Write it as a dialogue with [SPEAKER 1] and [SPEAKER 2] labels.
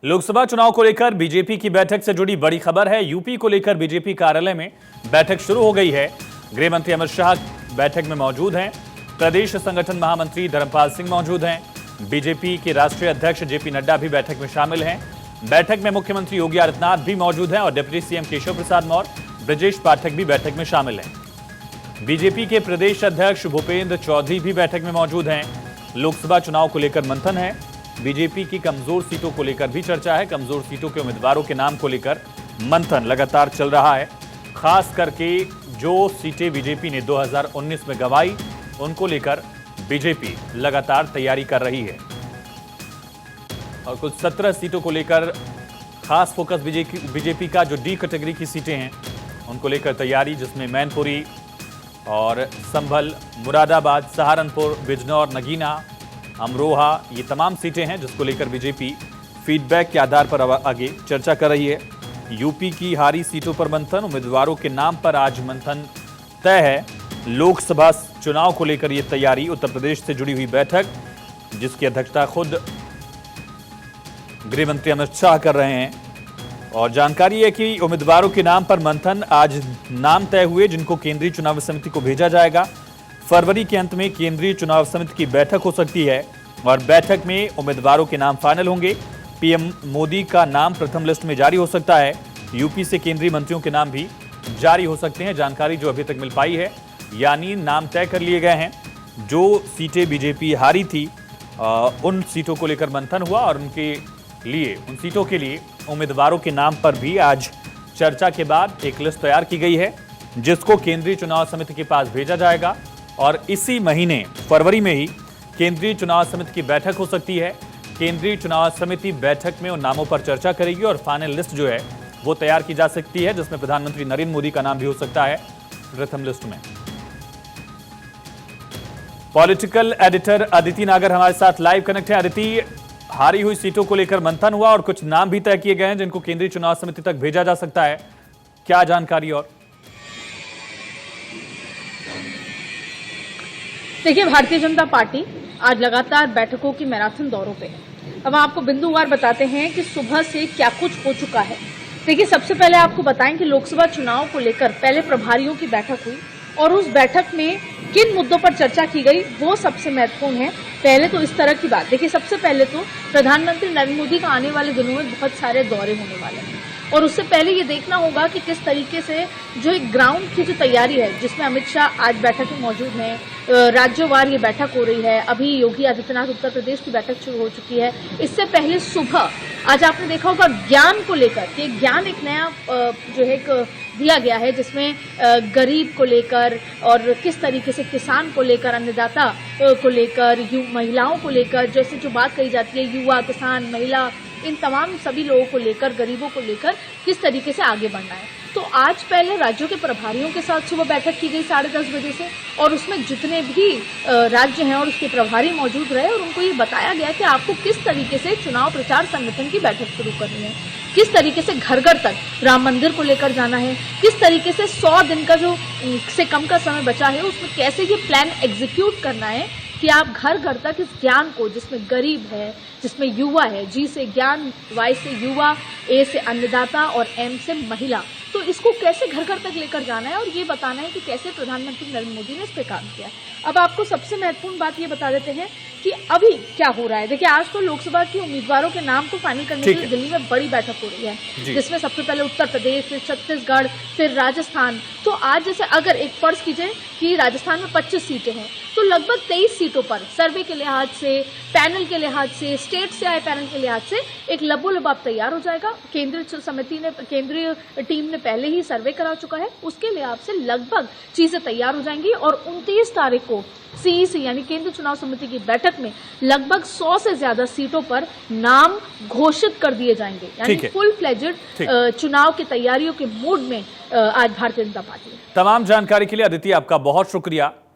[SPEAKER 1] लोकसभा चुनाव को लेकर बीजेपी की बैठक से जुड़ी बड़ी खबर है। यूपी को लेकर बीजेपी कार्यालय में बैठक शुरू हो गई है। गृह मंत्री अमित शाह बैठक में मौजूद हैं। प्रदेश संगठन महामंत्री धर्मपाल सिंह मौजूद हैं। बीजेपी के राष्ट्रीय अध्यक्ष जेपी नड्डा भी बैठक में शामिल हैं। बैठक में मुख्यमंत्री योगी आदित्यनाथ भी मौजूद हैं और डिप्टी सीएम केशव प्रसाद मौर्य, ब्रजेश पाठक भी बैठक में शामिल हैं। बीजेपी के प्रदेश अध्यक्ष भूपेंद्र चौधरी भी बैठक में मौजूद हैं। लोकसभा चुनाव को लेकर मंथन है। बीजेपी की कमजोर सीटों को लेकर भी चर्चा है। कमजोर सीटों के उम्मीदवारों के नाम को लेकर मंथन लगातार चल रहा है। खास करके जो सीटें बीजेपी ने 2019 में गंवाई, उनको लेकर बीजेपी लगातार तैयारी कर रही है और कुछ 17 सीटों को लेकर खास फोकस बीजेपी का जो डी कैटेगरी की सीटें हैं उनको लेकर तैयारी, जिसमें मैनपुरी और संभल, मुरादाबाद, सहारनपुर, बिजनौर, नगीना, अमरोहा, ये तमाम सीटें हैं जिसको लेकर बीजेपी फीडबैक के आधार पर आगे चर्चा कर रही है। यूपी की हारी सीटों पर मंथन, उम्मीदवारों के नाम पर आज मंथन तय है। लोकसभा चुनाव को लेकर ये तैयारी, उत्तर प्रदेश से जुड़ी हुई बैठक जिसकी अध्यक्षता खुद गृह मंत्री अमित शाह कर रहे हैं और जानकारी है कि उम्मीदवारों के नाम पर मंथन, आज नाम तय हुए जिनको केंद्रीय चुनाव समिति को भेजा जाएगा। फरवरी के अंत में केंद्रीय चुनाव समिति की बैठक हो सकती है और बैठक में उम्मीदवारों के नाम फाइनल होंगे। पीएम मोदी का नाम प्रथम लिस्ट में जारी हो सकता है। यूपी से केंद्रीय मंत्रियों के नाम भी जारी हो सकते हैं। जानकारी जो अभी तक मिल पाई है, यानी नाम तय कर लिए गए हैं। जो सीटें बीजेपी हारी थी उन सीटों को लेकर मंथन हुआ और उन सीटों के लिए उम्मीदवारों के नाम पर भी आज चर्चा के बाद एक लिस्ट तैयार की गई है जिसको केंद्रीय चुनाव समिति के पास भेजा जाएगा और इसी महीने फरवरी में ही केंद्रीय चुनाव समिति की बैठक हो सकती है। केंद्रीय चुनाव समिति बैठक में उन नामों पर चर्चा करेगी और फाइनल लिस्ट जो है वो तैयार की जा सकती है, जिसमें प्रधानमंत्री नरेंद्र मोदी का नाम भी हो सकता है प्रथम लिस्ट में। पॉलिटिकल एडिटर अदिति नागर हमारे साथ लाइव कनेक्ट है। अदिति, हारी हुई सीटों को लेकर मंथन हुआ और कुछ नाम भी तय किए गए हैं जिनको केंद्रीय चुनाव समिति तक भेजा जा सकता है, क्या जानकारी? और
[SPEAKER 2] देखिए, भारतीय जनता पार्टी आज लगातार बैठकों की मैराथन दौरों पे है। अब आपको बिंदुवार बताते हैं कि सुबह से क्या कुछ हो चुका है। देखिए, सबसे पहले आपको बताएं कि लोकसभा चुनाव को लेकर पहले प्रभारियों की बैठक हुई और उस बैठक में किन मुद्दों पर चर्चा की गई वो सबसे महत्वपूर्ण है। पहले तो इस तरह की बात, देखिए, सबसे पहले तो प्रधानमंत्री नरेंद्र मोदी का आने वाले दिनों में बहुत सारे दौरे होने वाले हैं और उससे पहले ये देखना होगा कि किस तरीके से जो एक ग्राउंड की जो तैयारी है, जिसमें अमित शाह आज बैठक में मौजूद हैं, राज्यवार ये बैठक हो रही है। अभी योगी आदित्यनाथ उत्तर प्रदेश की बैठक शुरू हो चुकी है। इससे पहले सुबह आज आपने देखा होगा ज्ञान को लेकर कि ज्ञान एक नया जो है दिया गया है, जिसमें गरीब को लेकर और किस तरीके से किसान को लेकर, अन्नदाता को लेकर, महिलाओं को लेकर, जैसे जो बात कही जाती है युवा, किसान, महिला, इन तमाम सभी लोगों को लेकर, गरीबों को लेकर किस तरीके से आगे बढ़ना है। तो आज पहले राज्यों के प्रभारियों के साथ सुबह बैठक की गई 10:30 बजे से और उसमें जितने भी राज्य हैं और उसके प्रभारी मौजूद रहे और उनको ये बताया गया कि आपको किस तरीके से चुनाव प्रचार संगठन की बैठक शुरू करनी है, किस तरीके से घर घर तक राम मंदिर को लेकर जाना है, किस तरीके से 100 दिन का जो से कम का समय बचा है उसमें कैसे ये प्लान एग्जीक्यूट करना है कि आप घर घर तक इस ज्ञान को, जिसमें गरीब है, जिसमें युवा है, जी से ज्ञान, वाई से युवा, ए से अन्नदाता और एम से महिला, तो इसको कैसे घर घर तक लेकर जाना है और ये बताना है कि कैसे प्रधानमंत्री नरेंद्र मोदी ने इस पर काम किया। अब आपको सबसे महत्वपूर्ण बात ये बता देते हैं कि अभी क्या हो रहा है। देखिए, आज तो लोकसभा के उम्मीदवारों के नाम को फाइनल करने के लिए दिल्ली में बड़ी बैठक हो रही है, जिसमें सबसे पहले उत्तर प्रदेश, फिर छत्तीसगढ़, फिर राजस्थान। तो आज जैसे अगर एक फर्ज कीजिए कि राजस्थान में 25 सीटें हैं तो लगभग 23 सीटों पर सर्वे के लिहाज से, पैनल के लिहाज से, स्टेट से आए पैनल के लिहाज से एक लबोलबाब तैयार हो जाएगा। केंद्रीय टीम ने पहले ही सर्वे करा चुका है, उसके लिहाज से लगभग चीजें तैयार हो जाएंगी और 29 तारीख को सीईसी यानी केंद्रीय चुनाव समिति की बैठक में लगभग 100 से ज्यादा सीटों पर नाम घोषित कर दिए जाएंगे। यानी फुल फ्लेजेड चुनाव की तैयारियों के मूड में आज भारतीय जनता पार्टी है।
[SPEAKER 1] तमाम जानकारी के लिए अदिति आपका बहुत शुक्रिया।